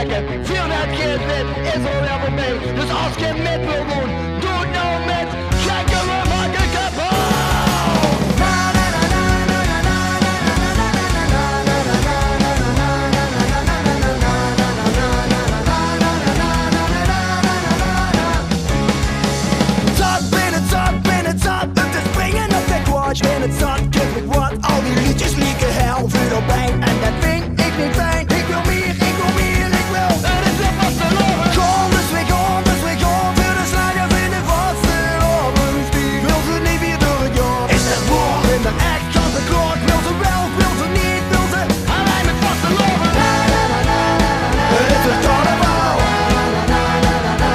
trekken. 400 keer het wit is er weer voorbij. Dus als je met wil doen, doe het nou met gekke we maken kapot. In het zand, geef ik wat, al die liedjes lieken hel, vuur op pijn. En dat vind ik niet fijn, ik wil meer, ik wil meer, ik wil. Het is op wat te lopen. Kom, dus we gaan, voor de slager vinden vaste op een stier. Wil ze niet weer door het jaar? Is dat waar? In de echt kant de klok, wil ze wel, wil ze niet, wil ze Alleen met vaste lopen. het is een carnaval,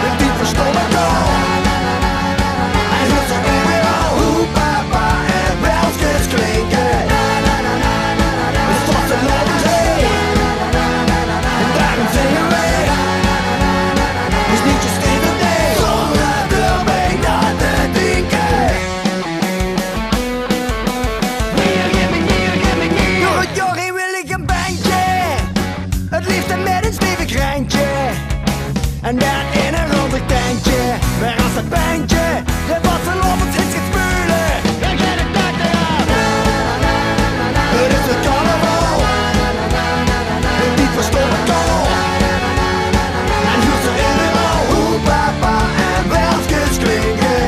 de diep verstomme kou. Hij hoort zich overal, hoe papa en belskes klinken. Dus tot de lopen heen, en daarom zingen wij. Dus niet je stille day, zonder erbij na te denken. Door het jaar heen wil ik een bandje, het liefst en met een stevig randje. En dan in een ranzig tentje, maar als het bandje de vastelovend hits gaat spelen. Dan gaat het dak eraf. Het is het carnaval, de diep verstomme kou. En hoort ze overal, hoe papa en belskes klinken.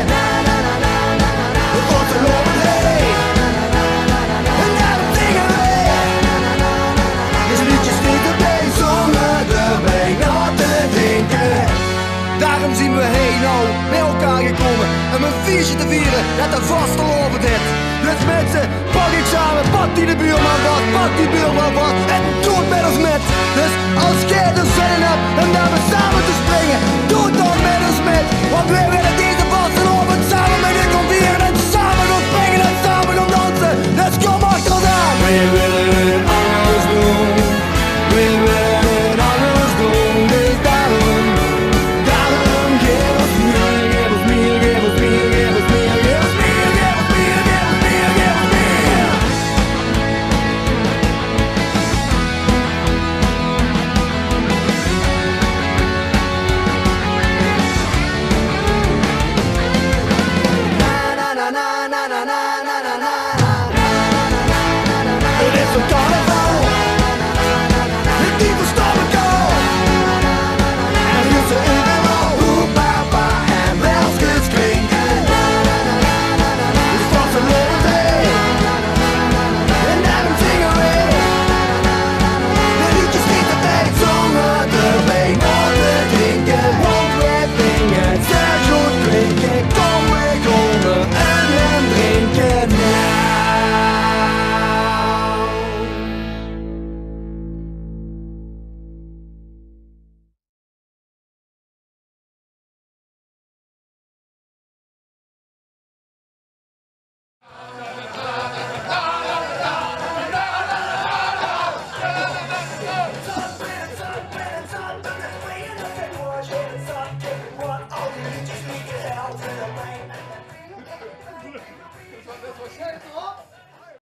De vastelovend heen, en daarom zingen wij. Dus liedjes niet erbij, zonder erbij na te denken. Daarom zien we nou bij elkaar gekomen om een feestje te vieren dat de vastelovend dit. Dus mensen, pak ik samen, pak die de buurman wat, pak die buurman wat en doe het met ons met. Dus als jij